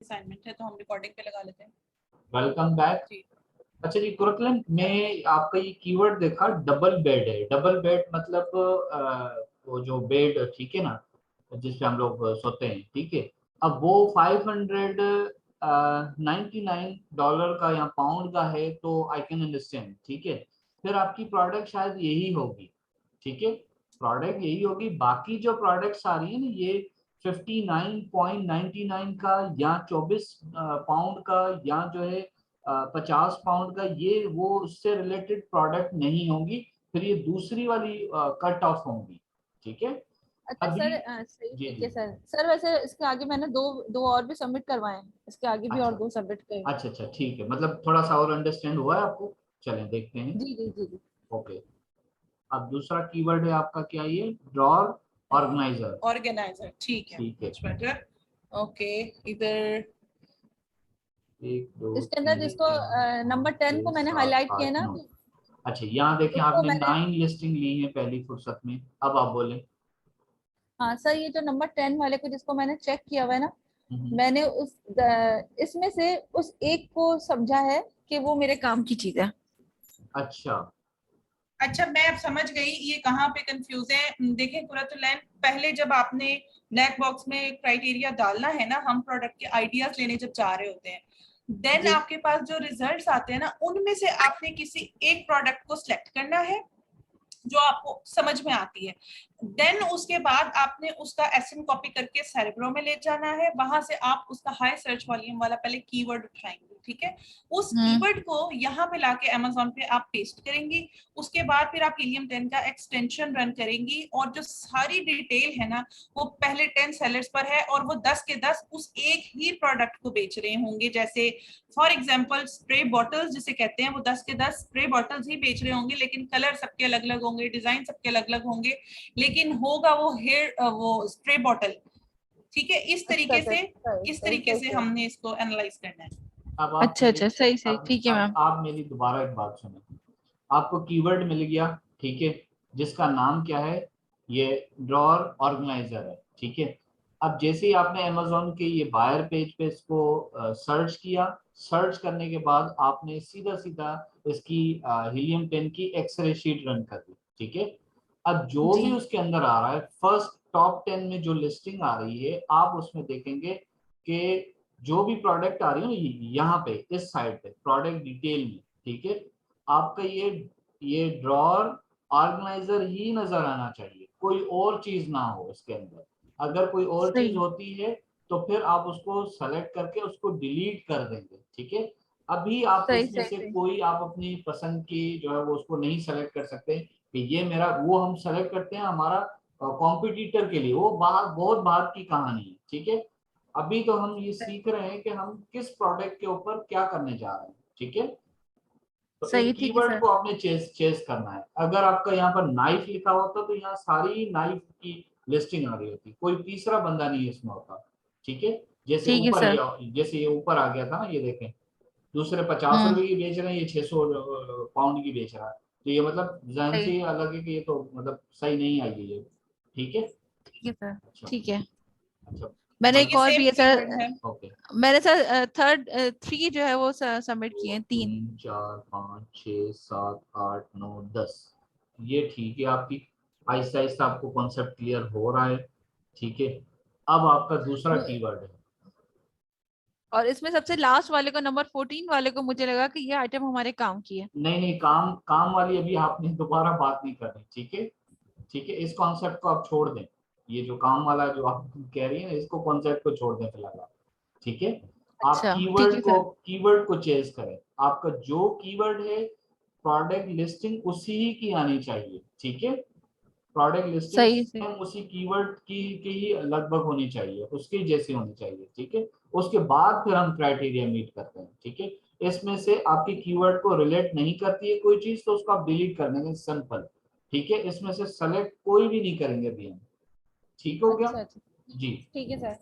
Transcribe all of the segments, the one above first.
Assignment है तो हम रिकॉर्डिंग पे लगा लेते हैं। Welcome back. जी अच्छा जी कुरतलन में आपका ये कीवर्ड देखा, डबल बेड है। डबल बेड मतलब वो जो बेड, ठीक है ना, जिसपे हम लोग सोते हैं, ठीक है। अब वो $599 का या पाउंड का है, तो आई कैन अंडरस्टैंड, ठीक है। फिर आपकी प्रोडक्ट शायद यही होगी, ठीक है, प्रोडक्ट यही होगी। बाकी जो प्रोडक्ट्स आ रही है ना, ये 59.99 का या 24 पाउंड का या जो है 50 पाउंड का, ये वो उससे रिलेटेड प्रोडक्ट नहीं होंगी। फिर ये दूसरी वाली कट ऑफ होंगी, ठीक है। अच्छा अभी सर, सही, जी ठीक जी। है सर। सर वैसे इसके आगे मैंने दो दो और भी सबमिट करवाए हैं, इसके आगे भी और अच्छा दो सबमिट करे। अच्छा अच्छा, ठीक है, मतलब थोड़ा सा और अंडरस्टैंड हुआ है आपको। चलें देखते हैं। जी जी जी जी। ओके, अब दूसरा कीवर्ड है आपका क्या, ये ड्रॉर ऑर्गेनाइजर। ऑर्गेनाइजर, ठीक है, ठीक है, मच बेटर। ओके, इधर 1 2 इसके अंदर 3 जिसको 4 नंबर 5 10 को 6 मैंने 7 हाईलाइट किया 8 ना, 9। अच्छा, यहाँ देखें उसको आपने मैंने, 9 लिस्टिंग ली है पहली फुर्सत में। अब आप बोले। हाँ सर, ये जो नंबर 10 वाले को जिसको मैंने चेक किया हुआ है ना, हम्म, मैंने इसमें से उस एक को समझा है कि वो मेरे काम की चीज है। अच्छा अच्छा, मैं अब समझ गई ये कहाँ पे कंफ्यूज है। देखें कुरतुलैन, पहले जब आपने ब्लैक बॉक्स में क्राइटेरिया डालना है ना, हम प्रोडक्ट के आइडियाज लेने जब जा रहे होते हैं, देन जी आपके पास जो रिजल्ट्स आते हैं ना, उनमें से आपने किसी एक प्रोडक्ट को सिलेक्ट करना है जो आपको समझ में आती है। देन उसके बाद आपने उसका एसएन कॉपी करके सेरेब्रो में ले जाना है। वहां से आप उसका हाई सर्च वॉल्यूम वाला पहले कीवर्ड उठाएंगे, ठीक है। उस कीवर्ड को यहाँ पे लाके अमेज़न पे आप पेस्ट करेंगी। उसके बाद फिर आप हीलियम 10 का एक्सटेंशन रन करेंगी, और जो सारी डिटेल है ना, वो पहले 10 सेलर्स पर है, और वो 10 के 10 उस एक ही प्रोडक्ट को बेच रहे होंगे। जैसे फॉर एग्जाम्पल स्प्रे बॉटल्स जिसे कहते हैं, वो 10 के 10 स्प्रे बॉटल्स ही बेच रहे होंगे, लेकिन कलर सबके अलग अलग होंगे, डिजाइन सबके अलग अलग होंगे, लेकिन होगा वो हेयर वो स्प्रे बॉटल, ठीक है। इस अच्छा तरीके सर, से सही इस सही तरीके सही से सही। हमने इसको एनालाइज करना है। अब आप अच्छा अच्छा, सही सही, अब ठीक है अब मैम। आप मेरी दोबारा एक बात सुने। आपको कीवर्ड मिल गया, ठीक है, जिसका नाम क्या है, ये ड्रॉर ऑर्गेनाइजर है, ठीक है। अब जैसे ही आपने अमेज़न के ये बायर पेज पे इसको सर्च किया, सर्च करने के बाद आपने सीधा सीधा इसकी हीलियम 10 की एक्सरे शीट रन कर दी, ठीक है। अब जो जी भी उसके अंदर आ रहा है, फर्स्ट टॉप 10 में जो लिस्टिंग आ रही है, आप उसमें देखेंगे कि जो भी प्रोडक्ट आ रही है ना, यहाँ पे इस साइड पे प्रोडक्ट डिटेल में, ठीक है, आपका ये ड्रॉर ऑर्गेनाइजर ही नजर आना चाहिए, कोई और चीज ना हो इसके अंदर। अगर कोई और चीज सही होती है तो फिर आप उसको सेलेक्ट करके उसको डिलीट कर देंगे, ठीक है। अभी आप सही इसमें सही से सही। कोई आप अपनी पसंद की जो है वो उसको नहीं सेलेक्ट कर सकते कि ये मेरा, वो हम सेलेक्ट करते हैं हमारा कॉम्पिटिटर के लिए, वो बाहर बहुत बात की कहानी है, ठीक है। अभी तो हम ये सीख रहे हैं कि हम किस प्रोडक्ट के ऊपर क्या करने जा रहे हैं, ठीक है। तो इस सही, ठीक है कीवर्ड सर। को आपने चेस चेस करना है। अगर आपका यहाँ पर नाइफ लिखा होता तो यहाँ सारी नाइफ की लिस्टिंग आ रही होती, कोई तीसरा बंदा नहीं इसमें होता, ठीक है। जैसे ठीक है ऊपर सर। जैसे ये ऊपर आ गया था ना, ये देखें, दूसरे 50 रुपए की बेच रहे हैं, ये 600 पाउंड की बेच रहा है, तो ये मतलब जहन से सही, ये अलग है कि ये तो मतलब सही नहीं आई है ये, ठीक है। ठीक है सर। अच्छा ठीक है, अच्छा, मैंने तो एक ये और सेम भी है कीवर्ड सर। है। ओके। मैंने सर थर्ड 3 जो है वो सबमिट किए हैं, 3। 2 3 4 5 6 7 8 9 10, ये ठीक है आपकी। आहिस्ता आहिस्ता आपको कॉन्सेप्ट क्लियर हो रहा है, ठीक है। अब आपका दूसरा कीवर्ड है। और इसमें सबसे लास्ट वाले को, नंबर 14 वाले को, मुझे लगा कि ये आइटम हमारे काम की है। नहीं नहीं, काम काम वाली अभी आपने दोबारा बात नहीं करनी, ठीक है। ठीक है, इस कॉन्सेप्ट को आप छोड़ दें। ये जो काम वाला जो आप कह रही है ना, इसको कॉन्सेप्ट को छोड़ दें फिलहाल आप, ठीक है। आप अच्छा ठीक है सर। कीवर्ड को चेज करें। आपका जो कीवर्ड है, प्रोडक्ट लिस्टिंग उसी की आनी चाहिए, ठीक है। प्रोडक्ट लिस्टिंग सही से। सेम उसी कीवर्ड की ही लगभग होनी चाहिए, उसकी जैसी होनी चाहिए, ठीक है। उसके बाद फिर हम क्राइटेरिया मीट करते हैं, ठीक है। इसमें से आपकी कीवर्ड को रिलेट नहीं करती है कोई चीज, तो उसको आप डिलीट कर देंगे, सिंपल, ठीक है। इसमें से सेलेक्ट कोई भी नहीं करेंगे अभी हम, ठीक हो गया अच्छा अच्छा, जी। ठीक है सर।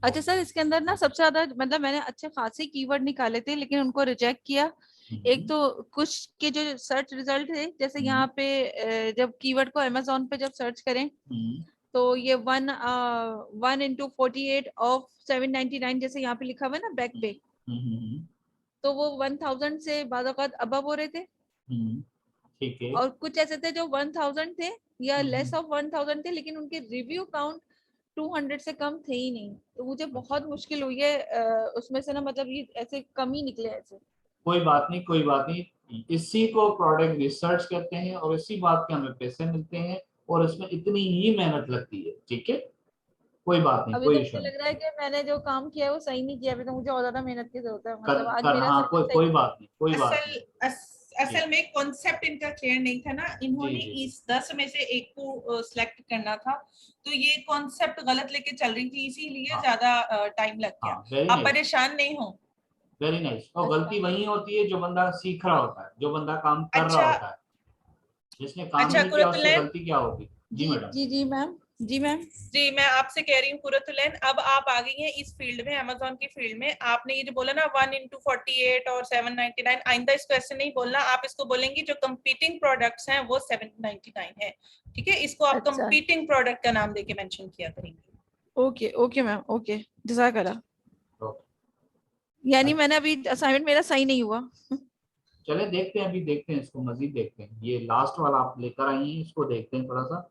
अच्छा सर, इसके अंदर ना सबसे ज्यादा, मतलब मैंने अच्छे खासे कीवर्ड निकाले थे लेकिन उनको रिजेक्ट किया। एक हम्म, तो कुछ के जो सर्च रिजल्ट थे, जैसे हम्म, यहाँ पे जब कीवर्ड को अमेज़न पे जब सर्च करें, हम्म, तो ये 1 into 48 ऑफ 799 जैसे यहाँ पे लिखा हुआ है ना बैक पे, तो वो 1000 से बाद औक़ात अबव हो रहे थे, ठीक है। और कुछ ऐसे थे जो 1000 थे या लेस हम्म, ऑफ 1000 थे, लेकिन उनके रिव्यू काउंट 200 से कम थे ही नहीं। तो मुझे बहुत मुश्किल हुई है उसमें से ना, मतलब ये ऐसे कम ही निकले ऐसे। कोई बात नहीं, कोई बात नहीं, इसी को प्रोडक्ट रिसर्च कहते हैं और इसी बात के हमें पैसे मिलते हैं और इसमें इतनी ही मेहनत लगती है, ठीक है, कोई बात नहीं, अभी तो कोई इशू मुझे नहीं। लग रहा है कि मैंने जो काम किया है वो सही नहीं किया, अभी तो मुझे और ज्यादा मेहनत की जरूरत है, मतलब आज कर मेरा हाँ, असाइनमेंट कोई सही कोई नहीं बात नहीं, कोई बात असल नहीं। जी असल में कॉन्सेप्ट इनका क्लियर नहीं था ना, जी इन्होंने जी इस 10 में से एक को सिलेक्ट करना था, तो ये कॉन्सेप्ट गलत लेके चल रही थी, इसीलिए हाँ ज्यादा टाइम लग हाँ, गया। वेरी आप नाइस, परेशान नहीं हो। Very nice. और अच्छा गलती वही होती है जो बंदा सीख रहा होता है, जो बंदा काम कर रहा अच्छा होता है, जिसने काम ही अच्छा नहीं किया उससे कुरतुलैन, गलती क्या होगी। जी जी मैडम। जी जी मैम, जी मैम। जी मैं आपसे कह रही हूँ कुरतुलैन, अब आप आ गई हैं इस फील्ड में, अमेजोन की फील्ड में। आपने ये जो बोला ना 1 into 48 और 799, आइंदा इसको ऐसे नहीं बोलना, आप इसको बोलेंगी जो कंपीटिंग प्रोडक्ट्स हैं वो 799 है, ठीक है। इसको आप अच्छा कंपीटिंग प्रोडक्ट का नाम देके मेंशन किया करेंगे। ओके ओके मैम, ओके जज़ाकल्लाह। ओके, यानी मैंने अभी असाइनमेंट मेरा सही नहीं हुआ। चले देखते हैं, अभी देखते हैं इसको, मजीद देखते हैं। ये लास्ट वाला आप लेकर आई हैं, इसको देखते हैं थोड़ा सा।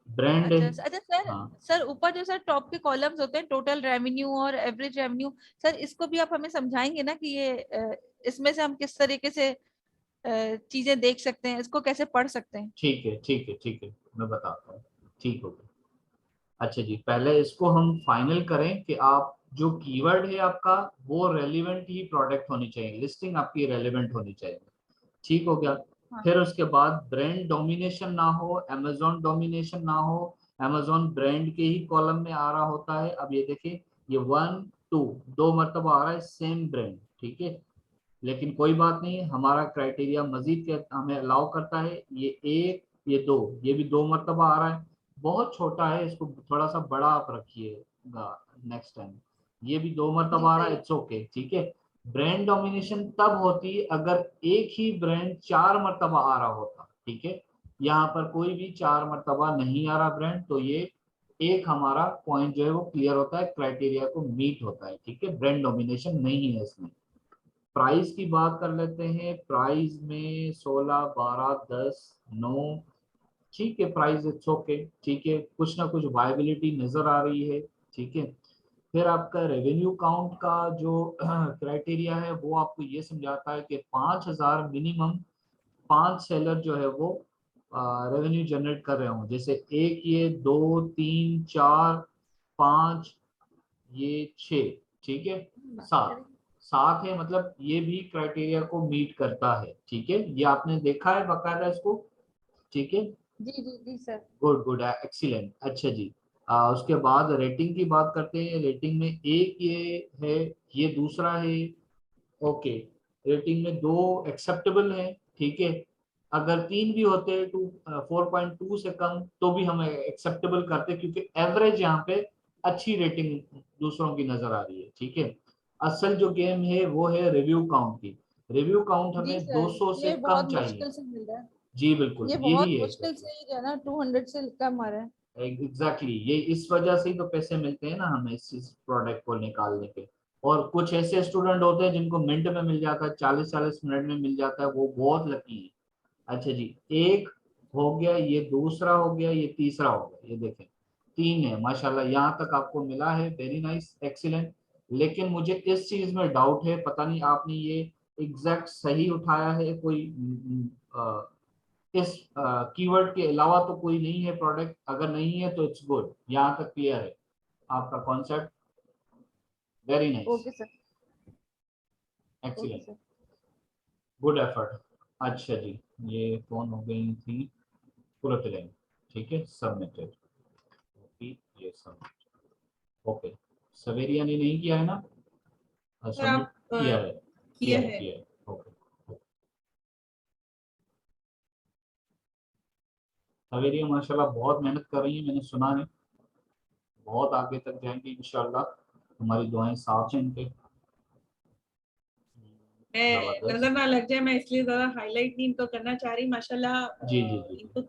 ब्रांड, अच्छा अच्छा सर, हाँ सर ऊपर जो सर टॉप के कॉलम्स होते हैं, टोटल रेवेन्यू और एवरेज रेवेन्यू, सर इसको भी आप हमें समझाएंगे ना कि ये इसमें से हम किस तरीके से चीजें देख सकते हैं, इसको कैसे पढ़ सकते हैं। ठीक है, ठीक है, ठीक है, मैं बताता हूँ। ठीक हो गया। अच्छा जी, पहले इसको हम फाइनल करें कि आप जो कीवर्ड है आपका वो रेलिवेंट ही प्रोडक्ट होनी चाहिए, लिस्टिंग आपकी रेलिवेंट होनी चाहिए। ठीक हो गया। हाँ फिर उसके बाद ब्रांड डोमिनेशन ना हो, अमेजोन डोमिनेशन ना हो, अमेजोन ब्रांड के ही कॉलम में आ रहा होता है। अब ये देखिए, ये 1 2 दो मरतबा आ रहा है सेम ब्रांड, ठीक है। लेकिन कोई बात नहीं, हमारा क्राइटेरिया मजीद हमें अलाउ करता है। ये एक, ये दो, ये भी दो मरतबा आ रहा है, बहुत छोटा है, इसको थोड़ा सा बड़ा आप रखिएगा नेक्स्ट टाइम। ये भी दो जी मरतबा आ रहा सही है, है। इट्स ओके, ठीक है। ब्रांड डोमिनेशन तब होती है अगर एक ही ब्रांड 4 मरतबा आ रहा होता, ठीक है। यहाँ पर कोई भी 4 मरतबा नहीं आ रहा ब्रांड, तो ये एक हमारा पॉइंट जो है वो क्लियर होता है, क्राइटेरिया को मीट होता है, ठीक है। ब्रांड डोमिनेशन नहीं है इसमें। प्राइस की बात कर लेते हैं। प्राइस में 16 12 10 9, ठीक है, प्राइस इट्स ओके, ठीक है, कुछ ना कुछ वायबिलिटी नजर आ रही है, ठीक है। फिर आपका रेवेन्यू काउंट का जो क्राइटेरिया है वो आपको ये समझाता है कि 5000 मिनिमम 5 सेलर जो है वो रेवेन्यू जनरेट कर रहे हों। जैसे एक, ये 2 3 4 5, ये 6, ठीक है, बात 7, करें। 7 है, मतलब ये भी क्राइटेरिया को मीट करता है, ठीक है। ये आपने देखा है बकायदा इसको, ठीक है। जी जी जी सर। Good good, excellent. अच्छा जी, उसके बाद रेटिंग की बात करते हैं। रेटिंग में एक ये है, ये दूसरा है, ओके। रेटिंग में दो एक्सेप्टेबल है, ठीक है। अगर तीन भी होते 4.2 से कम तो भी हम एक्सेप्टेबल करते, क्योंकि एवरेज यहाँ पे अच्छी रेटिंग दूसरों की नजर आ रही है, ठीक है। असल जो गेम है वो है रिव्यू काउंट की। रिव्यू काउंट जी हमें सर, 200 से ये कम बहुत चाहिए। मुश्किल से मिल रहा है। जी बिल्कुल, ये यही बहुत है मुश्किल से ही जो है ना 200 से कम आ रहा है। एग्जैक्टली ये इस वजह से ही तो पैसे मिलते हैं ना हमें इस प्रोडक्ट को निकालने के। और कुछ ऐसे स्टूडेंट होते हैं जिनको मिनट में मिल जाता है, 40 मिनट में मिल जाता है, वो बहुत लकी है। अच्छा जी, एक हो गया, ये दूसरा हो गया, ये तीसरा हो गया, ये देखें 3 है माशाल्लाह, यहाँ तक आपको मिला है, वेरी नाइस, एक्सीलेंट। लेकिन मुझे इस चीज में डाउट है, पता नहीं आपने ये एग्जैक्ट सही उठाया है कोई इस कीवर्ड के अलावा तो कोई नहीं है प्रोडक्ट। अगर नहीं है तो इट्स गुड, यहाँ तक क्लियर है आपका concept, very nice, okay sir, okay excellent, sir. Good effort. अच्छा जी, ये फोन हो गई थी पूरा, ठीक है, सबमिटेड, ये सबमिट, ओके। सवेरिया ने नहीं किया है ना, और सबमिट आप किया है, किया है। किया है, ओके। सवेरिया माशाल्लाह बहुत मेहनत कर रही है, मैंने सुना है, बहुत आगे तक जाएंगे इंशाल्लाह, हमारी दुआएं साथ हैं इनके। मैं जबरदस्त। नजर ना लग जाए, मैं इसलिए ज्यादा हाईलाइट नहीं इनको करना चाह रही, माशाल्लाह जी जी जी जी। इनको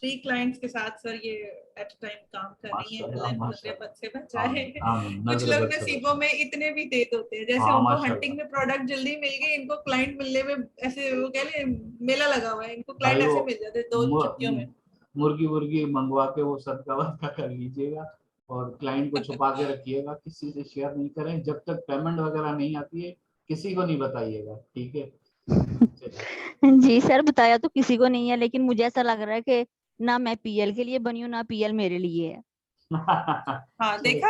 3 क्लाइंट्स के साथ सर ये एट टाइम काम कर रही है। अल्लाह इनको नजर बद से बचाए। कुछ लोग नसीबों में इतने भी तेज होते हैं, जैसे उनको हंटिंग में प्रोडक्ट जल्दी मिल गई, इनको क्लाइंट मिलने में ऐसे वो कह ले मेला लगा हुआ है, इनको क्लाइंट ऐसे मिल जाते हैं 2 छुट्टियों में। मुर्गी मंगवा के वो सदका वदका कर लीजिएगा और क्लाइंट को छुपा के रखिएगा, किसी से शेयर नहीं करें, जब तक पेमेंट वगैरह नहीं आती है किसी को नहीं बताइएगा, ठीक है। जी सर, बताया तो किसी को नहीं है, लेकिन मुझे ऐसा लग रहा है कि ना मैं पीएल के लिए बनी हूँ, ना पीएल मेरे लिए है। हाँ देखा,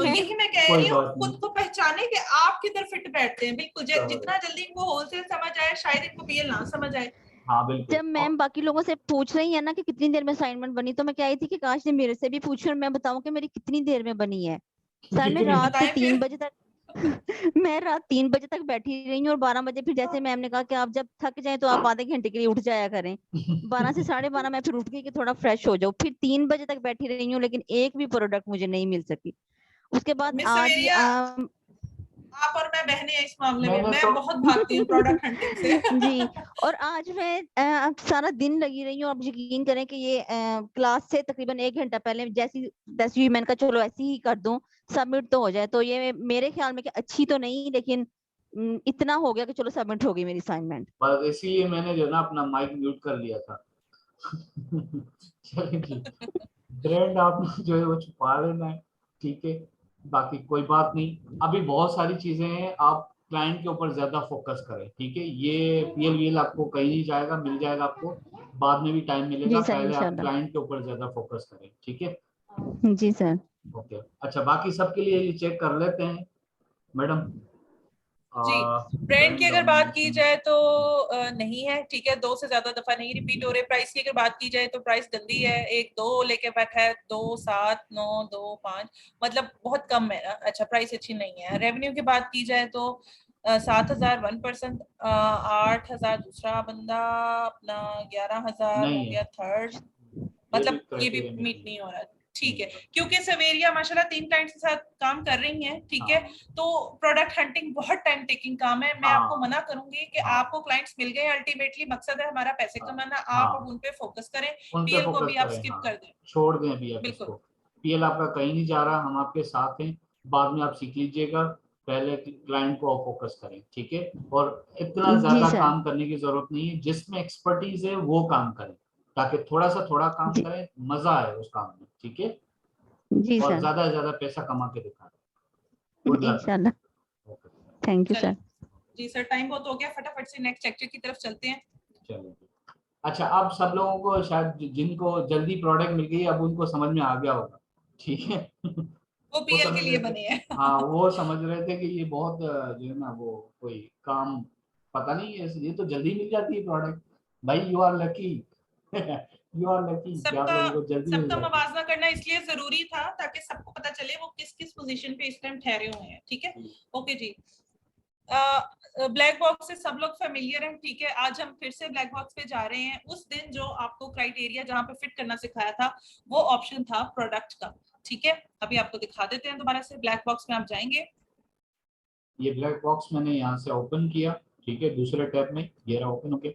यही मैं कह रही हूँ, खुद को पहचाने कि आप किधर फिट बैठते हैं। बिल्कुल, जितना जल्दी इनको होलसेल समझ आए, शायद इनको पीएल ना समझ आए। हाँ बिल्कुल। जब मैम बाकी लोगों से पूछ रही है ना कि कितनी देर में असाइनमेंट बनी, तो मैं कह रही थी कि काश ने मेरे से भी पूछे और मैं बताऊं कि मेरी कितनी देर में बनी है। सर मैं रात को 3 बजे तक मैं रात 3 बजे तक बैठी रही हूँ और 12 बजे फिर जैसे मैम ने कहा कि आप जब थक जाए तो आप आधे घंटे के लिए उठ जाया करें। 12 से 12:30 मैं फिर उठ गई कि थोड़ा फ्रेश हो जाओ, फिर 3 बजे तक बैठी रही हूँ, लेकिन एक भी प्रोडक्ट मुझे नहीं मिल सकी। उसके बाद आज आप और मैं बहने हैं इस मामले में, मैं बहुत भागती हूँ प्रोडक्ट हंटिंग से। जी, और आज मैं सारा दिन लगी रही हूँ। आप यकीन करें कि ये क्लास से तकरीबन 1 घंटा पहले जैसी मैंने कहा चलो ऐसी ही कर दूं, सबमिट तो हो जाए। तो ये मेरे ख्याल में कि अच्छी तो नहीं, लेकिन इतना हो गया कि चलो सबमिट हो गई मेरी असाइनमेंट। बस इसीलिए मैंने जो ना अपना माइक म्यूट कर लिया था। चलिए, ब्रांड आपने जो है वो छुपा लेना है, ठीक है, बाकी कोई बात नहीं। अभी बहुत सारी चीजें हैं, आप क्लाइंट के ऊपर ज्यादा फोकस करें, ठीक है। ये पीएल आपको कहीं नहीं जाएगा, मिल जाएगा आपको, बाद में भी टाइम मिलेगा, जी सर, पहले आप इंशाल्लाह। क्लाइंट के ऊपर ज्यादा फोकस करें, ठीक है। जी सर। ओके, अच्छा, बाकी सबके लिए ये चेक कर लेते हैं मैडम। जी, ब्रांड की अगर बात की जाए तो नहीं है, ठीक है, 2 से ज्यादा दफा नहीं रिपीट हो रहे। प्राइस की अगर बात की जाए तो प्राइस गंदी है, 1 2 लेके बैठा है, 2 7 9 2 5, मतलब बहुत कम है ना। अच्छा, प्राइस अच्छी नहीं है। रेवेन्यू की बात की जाए तो 7,000 1%, 8,000 दूसरा बंदा, अपना 11,000 हो गया थर्ड, मतलब ये भी मीट नहीं हो रहा, ठीक है। क्योंकि सवेरिया माशाल्लाह 3 क्लाइंट्स के साथ काम कर रही हैं, ठीक है, तो प्रोडक्ट हंटिंग बहुत टाइम टेकिंग काम है। मैं आपको मना करूंगी कि आपको क्लाइंट्स मिल गए, अल्टीमेटली मकसद है हमारा पैसे कमाना, आप अब उन पे फोकस करें, पीएल को भी आप स्किप कर दें, छोड़ दें अभी आप इसको। पीएल आपका कहीं नहीं जा रहा, हम आपके साथ हैं, बाद में आप सीख लीजिएगा, पहले क्लाइंट को फोकस करें, ठीक है। और इतना ज्यादा काम करने की जरूरत नहीं है, जिसमें एक्सपर्टीज है वो काम करें, ताकि थोड़ा काम करें, मजा आए उस काम में, ठीक है। जी और सर, ज्यादा से ज्यादा पैसा कमा के दिखाएं। इंशाल्लाह। Thank you sir. जी सर, टाइम बहुत हो गया, फटाफट से नेक्स्ट लेक्चर की तरफ चलते हैं। चलिए, अच्छा, अब सब लोगों को शायद जिनको जल्दी प्रोडक्ट मिल गई, अब उनको समझ में आ गया होगा, ठीक है। वो पीएल के लिए बने हैं। हाँ, वो समझ रहे थे कि ये बहुत जो है ना वो कोई काम पता नहीं है, ये तो जल्दी मिल जाती है प्रोडक्ट। भाई you are lucky, you are lucky कि आप लोगों को जल्दी मिल सबका जाती है। मवाजना करना इसलिए जरूरी था ताकि सबको पता चले वो किस किस पोजीशन पे इस टाइम ठहरे हुए हैं, ठीक है। ओके जी, ब्लैक बॉक्स से सब लोग फेमिलियर हैं, ठीक है। आज हम फिर से ब्लैक बॉक्स पे जा रहे हैं। उस दिन जो आपको क्राइटेरिया जहाँ पे फिट करना सिखाया था, वो ऑप्शन था प्रोडक्ट का, ठीक है। अभी आपको दिखा देते हैं दोबारा से, ब्लैक बॉक्स में आप जाएंगे। ये ब्लैक बॉक्स मैंने यहाँ से ओपन किया, ठीक है, दूसरे टैब में, ये रहा ओपन, ओके।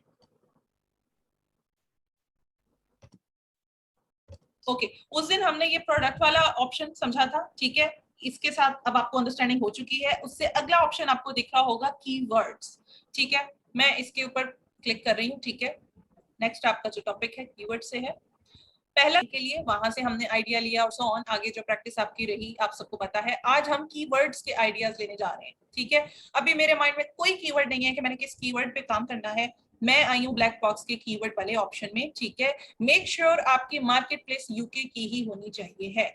ओके, उस दिन हमने ये प्रोडक्ट वाला ऑप्शन समझा था, ठीक है। इसके साथ अब आपको अंडरस्टैंडिंग हो चुकी है। उससे अगला ऑप्शन आपको दिख रहा होगा कीवर्ड्स, ठीक है। मैं इसके ऊपर क्लिक कर रही हूँ, ठीक है। नेक्स्ट आपका जो टॉपिक है कीवर्ड से है। पहला के लिए वहां से हमने आइडिया लिया और सो ऑन, आगे जो प्रैक्टिस आपकी रही आप सबको पता है। आज हम कीवर्ड्स के आइडियाज लेने जा रहे हैं, ठीक है। अभी मेरे माइंड में कोई कीवर्ड नहीं है कि मैंने किस कीवर्ड पे काम करना है। मैं आई हूँ ब्लैक बॉक्स के कीवर्ड वाले ऑप्शन में, ठीक है। मेक श्योर आपकी मार्केट प्लेस यूके की ही होनी चाहिए है,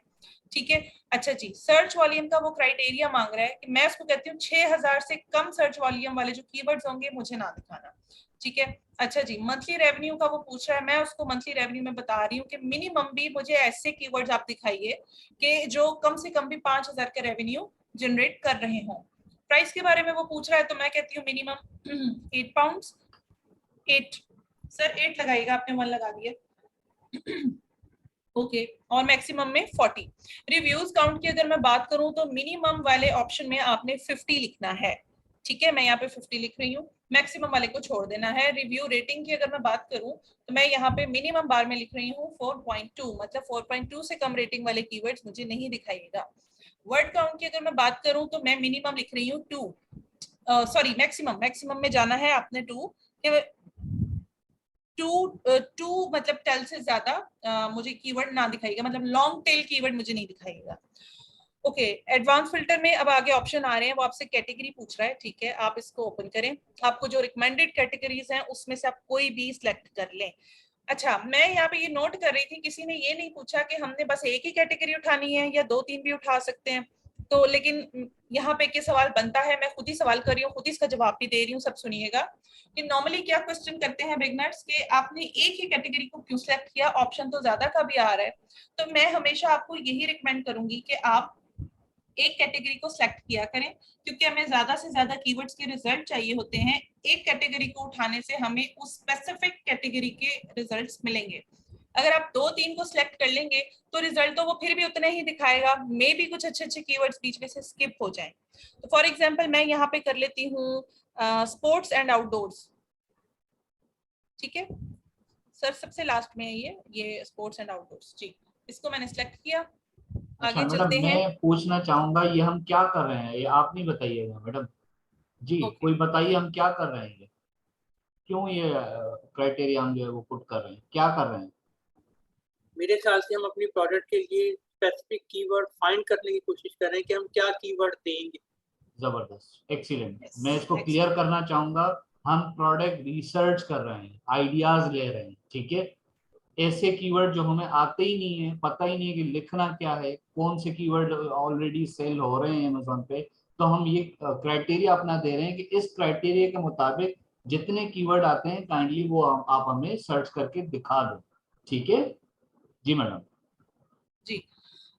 ठीक है। अच्छा जी, सर्च वॉल्यूम का वो क्राइटेरिया मांग रहा है कि मैं उसको कहती हूँ 6,000 से कम सर्च वॉल्यूम वाले जो कीवर्ड्स होंगे मुझे ना दिखाना, ठीक है। अच्छा जी, मंथली रेवेन्यू का वो पूछ रहा है, मैं उसको मंथली रेवेन्यू में बता रही हूँ कि मिनिमम भी मुझे ऐसे कीवर्ड्स आप दिखाइए कि जो कम से कम भी 5,000 का रेवेन्यू जनरेट कर रहे हों। प्राइस के बारे में वो पूछ रहा है, तो मैं कहती हूँ मिनिमम 8 पाउंड्स, 8 सर 8 लगाइएगा, आपने 1 लगा दिया। ओके, और मैक्सिमम में 40। रिव्यूज काउंट की अगर मैं बात करूं तो मिनिमम वाले ऑप्शन में आपने 50 लिखना है, ठीक है, मैं यहाँ पे 50 लिख रही हूँ, मैक्सिमम वाले को छोड़ देना है। रिव्यू रेटिंग की अगर मैं बात करूँ तो मैं यहाँ पे मिनिमम बार में लिख रही हूँ 4.2, मतलब 4.2 से कम रेटिंग वाले कीवर्ड्स मुझे नहीं दिखाइएगा। वर्ड काउंट की अगर मैं बात करूँ तो मैं मिनिमम लिख रही हूँ 2, सॉरी मैक्सिमम में जाना है आपने 2, टू मतलब टेल से ज्यादा मुझे कीवर्ड ना दिखाइएगा, मतलब लॉन्ग टेल कीवर्ड मुझे नहीं दिखाइएगा। ओके, एडवांस फिल्टर में अब आगे ऑप्शन आ रहे हैं, वो आपसे कैटेगरी पूछ रहा है, ठीक है, आप इसको ओपन करें, आपको जो रिकमेंडेड कैटेगरीज हैं उसमें से आप कोई भी सिलेक्ट कर लें। अच्छा, मैं यहाँ पे ये नोट कर रही थी, किसी ने ये नहीं पूछा कि हमने बस एक ही कैटेगरी उठानी है या 2-3 भी उठा सकते हैं, तो लेकिन यहाँ पे क्या सवाल बनता है, मैं खुद ही सवाल कर रही हूँ, खुद ही इसका जवाब भी दे रही हूँ, सब सुनिएगा कि नॉर्मली क्या क्वेश्चन करते हैं बिगनर्स के आपने एक ही कैटेगरी को क्यों सिलेक्ट किया, ऑप्शन तो ज्यादा का भी आ रहा है, तो मैं हमेशा आपको यही रिकमेंड करूंगी कि आप एक कैटेगरी को सिलेक्ट किया करें, क्योंकि हमें ज्यादा से ज्यादा कीवर्ड्स के रिजल्ट चाहिए होते हैं। एक कैटेगरी को उठाने से हमें उस स्पेसिफिक कैटेगरी के रिजल्ट्स मिलेंगे। अगर आप 2-3 को सिलेक्ट कर लेंगे तो रिजल्ट तो वो फिर भी उतने ही दिखाएगा, मे भी कुछ अच्छे कीवर्ड्स बीच में से स्किप हो जाएं। तो फॉर एग्जांपल मैं यहाँ पे कर लेती हूँ स्पोर्ट्स एंड आउटडोर्स, ठीक है सर, सबसे लास्ट में है ये स्पोर्ट्स एंड आउटडोर्स जी, इसको मैंने सिलेक्ट किया। अच्छा आगे मैडम, चलते हैं। मैं पूछना चाहूंगा ये हम क्या कर रहे हैं, ये आप नहीं बताइएगा मैडम जी, Okay. कोई बताइए हम क्या कर रहे हैं, ये क्यों ये क्राइटेरिया हम जो है वो पुट कर रहे हैं, क्या कर रहे हैं? मेरे ख्याल से हम अपनी प्रोडक्ट के लिए स्पेसिफिक कीवर्ड फाइंड करने की कोशिश कर रहे हैं कि हम क्या कीवर्ड देंगे। जबरदस्त, एक्सीलेंट। Yes, मैं इसको क्लियर करना चाहूंगा, हम प्रोडक्ट रिसर्च कर रहे हैं, आइडियाज ले रहे हैं, ठीक है। ऐसे कीवर्ड जो हमें आते ही नहीं है, पता ही नहीं है कि लिखना क्या है, कौन से कीवर्ड ऑलरेडी सेल हो रहे हैं अमेज़न पे, तो हम ये क्राइटेरिया अपना दे रहे हैं कि इस क्राइटेरिया के मुताबिक जितने कीवर्ड आते हैं काइंडली वो आप हमें सर्च करके दिखा दो, ठीक है जी मैडम। जी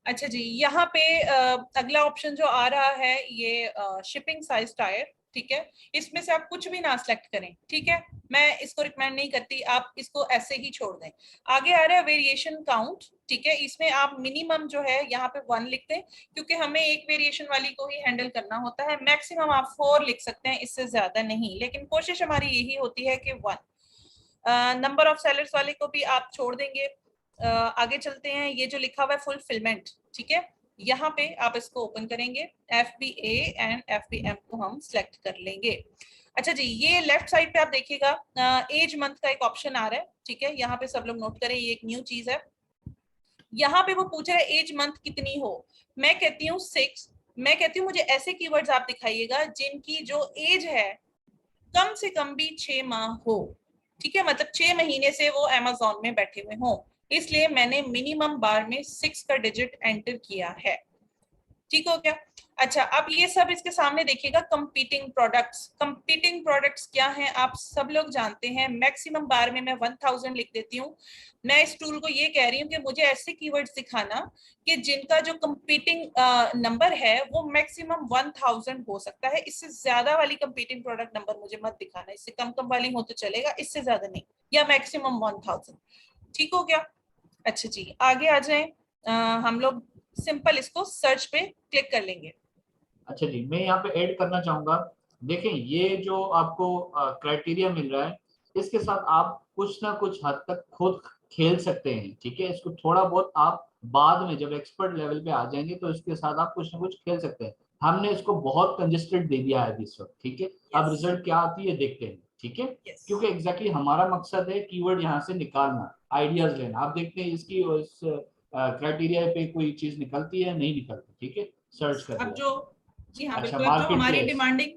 अच्छा जी, यहाँ पे अगला ऑप्शन जो आ रहा है ये शिपिंग साइज टायर, ठीक है, इसमें से आप कुछ भी ना सिलेक्ट करें, ठीक है, मैं इसको रिकमेंड नहीं करती, आप इसको ऐसे ही छोड़ दें। आगे आ रहा है वेरिएशन काउंट, ठीक है, इसमें आप मिनिमम जो है यहाँ पे 1 लिख दें, क्योंकि हमें एक वेरिएशन वाली को ही हैंडल करना होता है। मैक्सिमम आप 4 लिख सकते हैं, इससे ज्यादा नहीं, लेकिन कोशिश हमारी यही होती है कि 1। नंबर ऑफ सेलर्स वाले को भी आप छोड़ देंगे। आगे चलते हैं, ये जो लिखा हुआ है फुलफिलमेंट, ठीक है, यहाँ पे आप इसको ओपन करेंगे, FBA एंड FBM को हम सिलेक्ट कर लेंगे। अच्छा जी, ये लेफ्ट साइड पे आप देखिएगा एज मंथ का एक ऑप्शन आ रहा है, ठीक है, यहाँ पे सब लोग नोट करें, ये एक न्यू चीज है। यहाँ पे वो पूछ रहा है एज मंथ कितनी हो, मैं कहती हूँ 6। मैं कहती हूँ मुझे ऐसे कीवर्ड्स आप दिखाइएगा जिनकी जो एज है कम से कम भी 6 माह हो, ठीक है, मतलब 6 महीने से वो अमेज़न में बैठे हुए हों, इसलिए मैंने मिनिमम बार में 6 का डिजिट एंटर किया है, ठीक हो गया। अच्छा, अब ये सब इसके सामने देखिएगा, कंपीटिंग प्रोडक्ट्स क्या हैं आप सब लोग जानते हैं। मैक्सिमम बार में मैं 1000 लिख देती हूँ। मैं इस टूल को ये कह रही हूँ कि मुझे ऐसे कीवर्ड्स दिखाना कि जिनका जो कंपीटिंग नंबर है वो मैक्सिमम 1000 हो सकता है, इससे ज्यादा वाली कंपीटिंग प्रोडक्ट नंबर मुझे मत दिखाना, इससे कम वाली हो तो चलेगा, इससे ज्यादा नहीं, या मैक्सिमम 1000, ठीक हो गया। अच्छा जी, आगे आ जाए, हम लोग सिंपल इसको सर्च पे क्लिक कर लेंगे। अच्छा जी, मैं यहाँ पे ऐड करना चाहूंगा, देखें ये जो आपको क्राइटेरिया मिल रहा है, इसके साथ आप कुछ ना कुछ हद तक खुद खेल सकते हैं, ठीक है, इसको थोड़ा बहुत आप बाद में जब एक्सपर्ट लेवल पे आ जाएंगे तो इसके साथ आप कुछ ना कुछ खेल सकते हैं। हमने इसको बहुत कंजेस्टेड दे दिया है अभी इस वक्त, ठीक है, अब रिजल्ट क्या आती है देखते हैं, ठीक है, क्योंकि एग्जैक्टली हमारा मकसद है कीवर्ड यहाँ से निकालना, आइडियाज लेना। आप देखते हैं इसकी उस क्राइटेरिया पे कोई चीज निकलती है, नहीं निकलती, ठीक है, सर्च कर अब दिया। जो जी हाँ अच्छा, बिल्कुल, अब जो हमारी मार्केट डिमांडिंग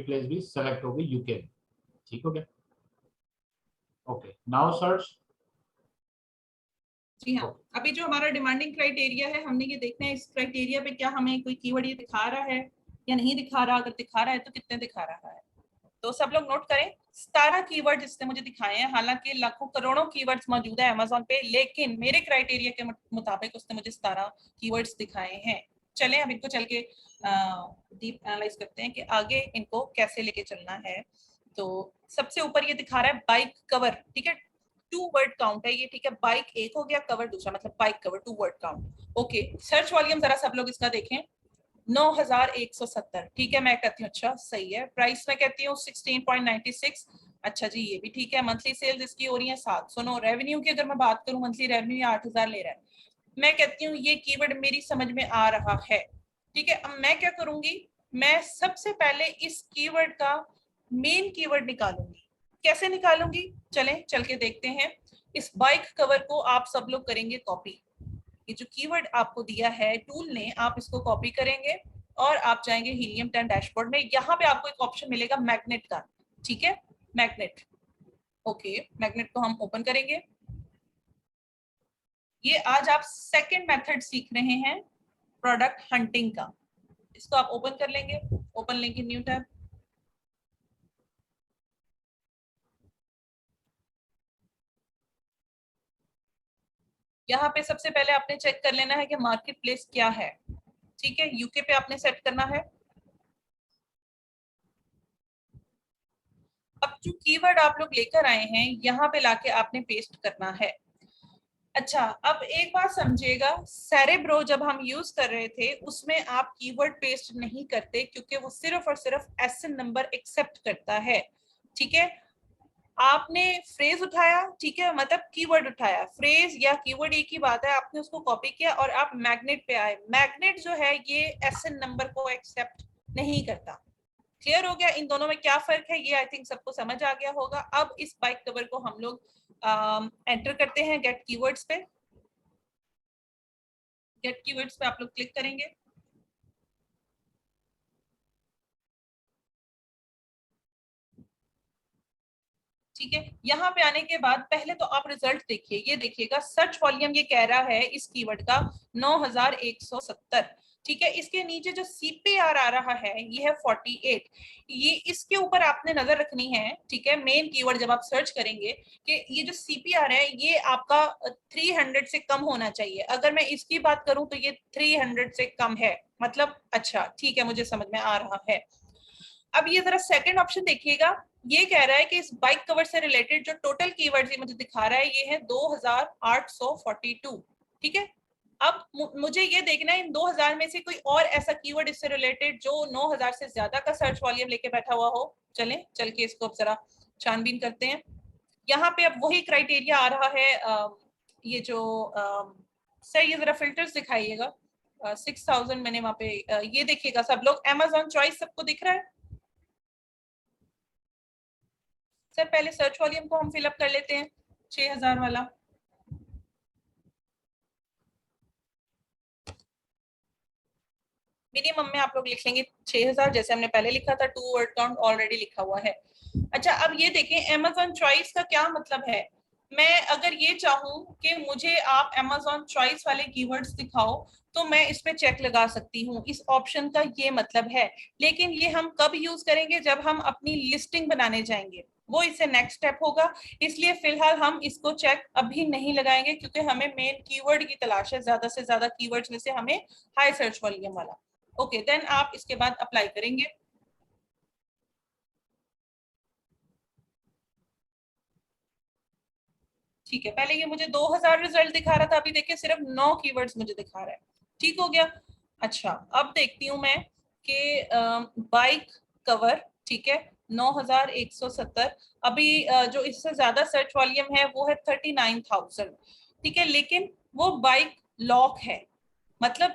प्लेस भी सेलेक्ट हो गई यूके, ठीक हो गया। Okay, now search. जी हाँ, अभी जो हमारा डिमांडिंग क्राइटेरिया है, हमने ये देखना है इस क्राइटेरिया पे क्या हमें कोई कीवर्ड ये दिखा रहा है या नहीं दिखा रहा, अगर दिखा रहा है तो कितने दिखा रहा है। तो सब लोग नोट करें, 17 कीवर्ड इसने मुझे दिखाए हैं, हालांकि लाखों करोड़ों कीवर्ड्स मौजूद है अमेज़न पे, लेकिन मेरे क्राइटेरिया के मुताबिक उसने मुझे 17 कीवर्ड्स दिखाए हैं। चलें अब इनको चल के डीप एनालाइज करते हैं कि आगे इनको कैसे लेके चलना है। तो सबसे ऊपर ये दिखा रहा है बाइक कवर, ठीक है, 2 वर्ड काउंट है ये, ठीक है, बाइक एक हो गया, कवर दूसरा, मतलब bike cover 2 word count. Okay, search volume जरा सब लोग इसका देखें, 9,170, ठीक है। मैं कहती हूँ अच्छा सही है। प्राइस में कहती हूँ 16.96, अच्छा जी ये भी ठीक है। मंथली सेल्स इसकी हो रही है 709। रेवेन्यू की अगर मैं बात करूँ, मंथली रेवेन्यू 8,000 ले रहा है। मैं कहती हूँ ये कीवर्ड मेरी समझ में आ रहा है, ठीक है। अब मैं क्या करूंगी, मैं सबसे पहले इस कीवर्ड का मेन कीवर्ड निकालूंगी। कैसे निकालूंगी, चलें चल के देखते हैं। इस बाइक कवर को आप सब लोग करेंगे कॉपी। ये जो कीवर्ड आपको दिया है टूल ने, आप इसको कॉपी करेंगे और आप जाएंगे हीलियम 10 डैशबोर्ड में। यहाँ पे आपको एक ऑप्शन मिलेगा मैग्नेट का, ठीक है, मैग्नेट। ओके, मैग्नेट को हम ओपन करेंगे। ये आज आप सेकंड मेथड सीख रहे हैं प्रोडक्ट हंटिंग का। इसको आप ओपन कर लेंगे, ओपन लेंगे न्यू टैब। यहाँ पे सबसे पहले आपने चेक कर लेना है कि मार्केट प्लेस क्या है, ठीक है। यूके पे आपने सेट करना है। अब जो कीवर्ड आप लोग लेकर आए हैं यहाँ पे लाके आपने पेस्ट करना है। अच्छा, अब एक बात समझिएगा, सेरेब्रो जब हम यूज कर रहे थे उसमें आप कीवर्ड पेस्ट नहीं करते, क्योंकि वो सिर्फ और सिर्फ एसएन नंबर एक्सेप्ट करता है, ठीक है। आपने फ्रेज उठाया, ठीक है, मतलब कीवर्ड उठाया, फ्रेज या कीवर्ड एक ही बात है, आपने उसको कॉपी किया और आप मैग्नेट पे आए। मैग्नेट जो है ये एसएन नंबर को एक्सेप्ट नहीं करता। क्लियर हो गया इन दोनों में क्या फर्क है, ये आई थिंक सबको समझ आ गया होगा। अब इस बाइक कवर को हम लोग एंटर करते हैं गेट कीवर्ड्स पे। गेट कीवर्ड्स पे आप लोग क्लिक करेंगे। ठीक है, यहाँ पे आने के बाद पहले तो आप रिजल्ट देखिए। ये देखिएगा सर्च वॉल्यूम ये कह रहा है इस कीवर्ड का 9,170, ठीक है। इसके नीचे जो सीपीआर आ रहा है ये है 48। ये इसके ऊपर आपने नजर रखनी है, ठीक है। मेन कीवर्ड जब आप सर्च करेंगे कि ये जो सीपीआर है ये आपका 300 से कम होना चाहिए। अगर मैं इसकी बात करूं तो ये 300 से कम है, मतलब अच्छा ठीक है, मुझे समझ में आ रहा है। अब ये जरा सेकंड ऑप्शन देखिएगा, ये कह रहा है कि इस बाइक कवर से रिलेटेड जो टोटल कीवर्ड्स ये मुझे दिखा रहा है ये है 2842, ठीक है। अब मुझे ये देखना है इन 2000 में से कोई और ऐसा कीवर्ड इससे रिलेटेड जो 9000 से ज्यादा का सर्च वॉल्यूम लेके बैठा हुआ हो। चलें चल के इसको अब जरा छानबीन करते हैं। यहाँ पे अब वही क्राइटेरिया आ रहा है, ये जो सर ये जरा फिल्टर्स दिखाइएगा। 6000 मैंने वहां पे ये देखिएगा सब लोग, Amazon चॉइस सबको दिख रहा है। सर पहले सर्च वॉल्यूम को हम फिलअप कर लेते हैं 6000 वाला। मिनिमम में आप लोग लिख लेंगे 6000, जैसे हमने पहले लिखा था। 2 वर्ड काउंट ऑलरेडी लिखा हुआ है। अच्छा, अब ये देखें Amazon चॉइस का क्या मतलब है। मैं अगर ये चाहूं कि मुझे आप Amazon चॉइस वाले कीवर्ड्स दिखाओ तो मैं इस पे चेक लगा सकती हूँ। इस ऑप्शन का ये मतलब है, लेकिन ये हम कब यूज करेंगे, जब हम अपनी लिस्टिंग बनाने जाएंगे, वो इससे नेक्स्ट स्टेप होगा। इसलिए फिलहाल हम इसको चेक अभी नहीं लगाएंगे, क्योंकि हमें मेन कीवर्ड की तलाश है, ज्यादा से ज्यादा कीवर्ड्स में से हमें हाई सर्च वॉल्यूम वाला। ओके, देन आप इसके बाद अप्लाई करेंगे। ठीक है, पहले ये मुझे 2000 रिजल्ट दिखा रहा था, अभी देखिए सिर्फ 9 कीवर्ड्स मुझे दिखा रहा है। ठीक हो गया। अच्छा, अब देखती हूँ मैं कि बाइक कवर, ठीक है, 9170। अभी जो इससे ज्यादा सर्च वॉल्यूम है वो है 39,000, ठीक है, लेकिन वो बाइक लॉक है, मतलब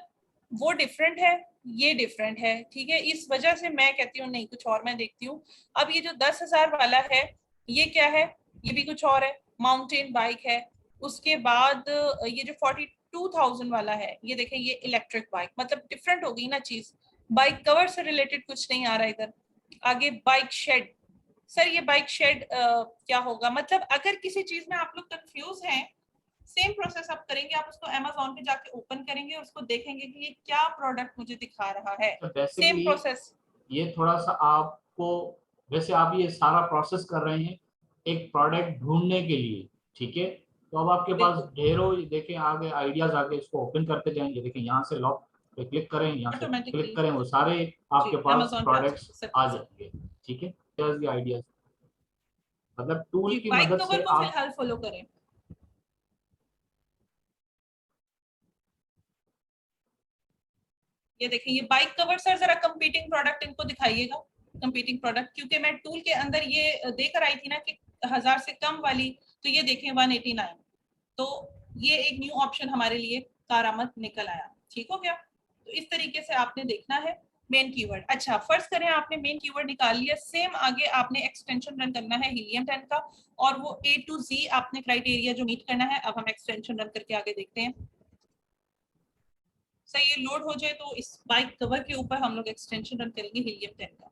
वो डिफरेंट है, ये डिफरेंट है, ठीक है। इस वजह से मैं कहती हूँ नहीं, कुछ और मैं देखती हूँ। अब ये जो 10,000 वाला है ये क्या है, ये भी कुछ और है, माउंटेन बाइक है। उसके बाद ये जो 42,000 वाला है ये देखें, ये इलेक्ट्रिक बाइक, मतलब डिफरेंट हो गई ना चीज। बाइक कवर से रिलेटेड कुछ नहीं आ रहा इधर। आगे बाइक शेड, सर ये बाइक शेड क्या होगा, मतलब अगर किसी चीज में आप लोग कंफ्यूज हैं, सेम प्रोसेस आप करेंगे, आप उसको Amazon पे जाके ओपन करेंगे, उसको देखेंगे कि ये क्या प्रोडक्ट मुझे दिखा रहा है। तो सेम प्रोसेस। ये थोड़ा सा आपको, वैसे आप ये सारा प्रोसेस कर रहे हैं एक प्रोडक्ट ढूंढने के लिए, ठीक है। तो अब आपके पास ढेरों, देखें आगे आइडियाज, आगे इसको ओपन करते जाएंगे। देखें यहाँ से लॉक पे क्लिक करें, यहाँ से क्लिक करें, वो सारे आपके पास प्रोडक्ट्स आ जाएंगे, ठीक है। आइडियाज मतलब टूल की बाइक मदद कवर से को आप फिलहाल फॉलो करें। ये देखें ये बाइक कवर। सर जरा कंपीटिंग प्रोडक्ट इनको दिखाइएगा, कंपीटिंग प्रोडक्ट, क्योंकि मैं टूल के अंदर ये देकर आई थी ना कि 1000 से कम वाली, तो ये देखें 189, तो ये एक न्यू ऑप्शन हमारे लिए कारआमद निकल आया। ठीक हो गया। तो इस तरीके से आपने देखना है मेन कीवर्ड। अच्छा फर्ज करें आपने मेन कीवर्ड निकाल लिया, सेम आगे आपने एक्सटेंशन रन करना है हीलियम 10 का, और वो A to Z आपने क्राइटेरिया जो मीट करना है। अब हम एक्सटेंशन रन करके आगे देखते हैं। सही, ये लोड हो जाए तो इस बाइक कवर के ऊपर हम लोग एक्सटेंशन रन करेंगे हीलियम 10 का।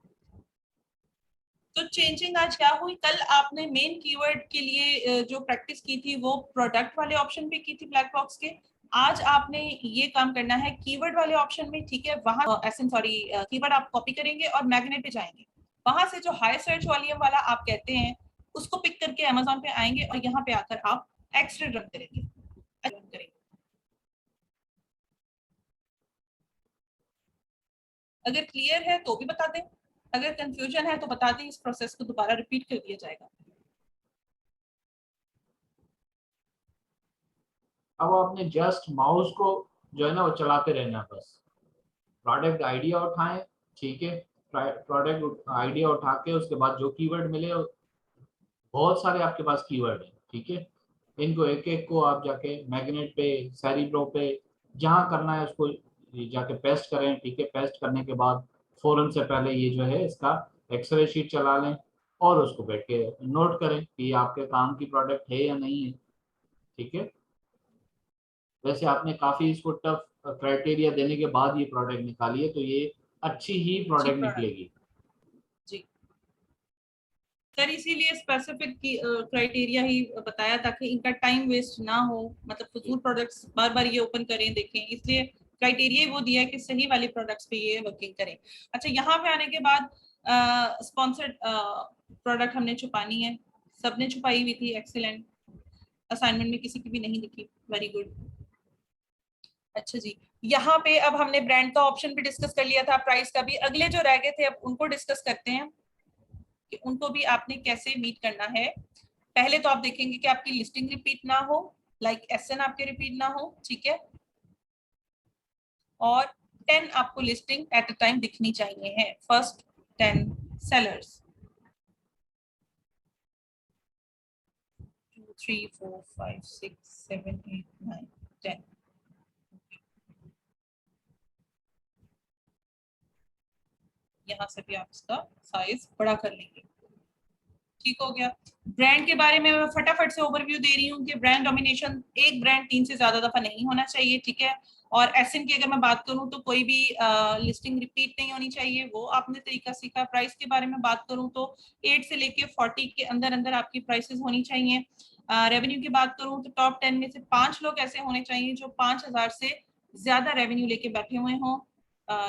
तो चेंजिंग आज क्या हुई, कल आपने मेन कीवर्ड के लिए जो प्रैक्टिस की थी वो प्रोडक्ट वाले ऑप्शन पे की थी ब्लैक बॉक्स के। आज आपने ये काम करना है कीवर्ड वाले ऑप्शन में। ठीक है, वहां कीवर्ड आप कॉपी करेंगे और मैग्नेट पे जाएंगे, वहां से जो हाई सर्च वॉल्यूम वाला आप कहते हैं उसको पिक करके अमेज़न पे आएंगे और यहाँ पे आकर आप एक्सट्रेड रन करेंगे। अगर क्लियर है तो भी बता दें, अगर कंफ्यूजन है तो बता दें, इस प्रोसेस को दोबारा रिपीट कर दिया जाएगा। अब आपने जस्ट माउस को जो है ना वो चलाते रहना है बस। प्रोडक्ट आइडिया उठाएं, ठीक है, प्रोडक्ट आइडिया उठा के उसके बाद जो कीवर्ड मिले, बहुत सारे आपके पास कीवर्ड है, ठीक है, इनको एक एक को आप जाके मैग्नेट पे, सेरिब्रो पे, जहाँ करना है उसको जाके पेस्ट करें। ठीक है, पेस्ट करने के बाद फौरन से पहले ये जो है इसका एक्सरे शीट चला लें और उसको बैठ के नोट करें कि ये आपके काम की प्रोडक्ट है या नहीं है। ठीक है, वैसे आपने काफी इसको टफ क्राइटेरिया देने के बाद ये प्रोडक्ट निकाली है, तो ये अच्छी ही प्रोडक्ट निकलेगी। जी सर, इसीलिए स्पेसिफिक क्राइटेरिया ही बताया ताकि इनका टाइम वेस्ट ना हो, मतलब फजूल प्रोडक्ट्स बार बार ये ओपन करें देखें, इसलिए क्राइटेरिया वो दिया है कि सही वाले प्रोडक्ट्स पे ये वर्किंग करें। अच्छा, यहाँ पे आने के बाद स्पॉन्सर्ड प्रोडक्ट हमने छुपानी है, सबने छुपाई हुई थी, एक्सीलेंट, असाइनमेंट में किसी की भी नहीं दिखी, वेरी गुड। अच्छा जी, यहाँ पे अब हमने ब्रांड का ऑप्शन भी डिस्कस कर लिया था, प्राइस का भी। अगले जो रह गए थे अब उनको डिस्कस करते हैं कि उनको भी आपने कैसे मीट करना है। पहले तो आप देखेंगे कि आपकी लिस्टिंग रिपीट ना हो, लाइक एसएन आपके रिपीट ना हो, ठीक है, और 10 आपको लिस्टिंग एट अ टाइम दिखनी चाहिए है, फर्स्ट 10 सेलर्स। 2 3 4 5 6 7 8 9 10। यहाँ से भी आप इसका साइज बड़ा कर लेंगे। ठीक हो गया। ब्रांड के बारे में मैं फटाफट से ओवरव्यू दे रही हूँ कि ब्रांड डोमिनेशन, एक ब्रांड 3 से ज्यादा दफा नहीं होना चाहिए, ठीक है। और एसएन की अगर मैं बात करूँ तो कोई भी लिस्टिंग रिपीट नहीं होनी चाहिए, वो आपने तरीका सीखा। प्राइस के बारे में बात करूँ तो 8 से लेके 40 के अंदर अंदर आपकी प्राइसेस होनी चाहिए। रेवेन्यू की बात करूँ तो टॉप 10 में से 5 लोग ऐसे होने चाहिए जो 5000 से ज्यादा रेवेन्यू लेके बैठे हुए हों।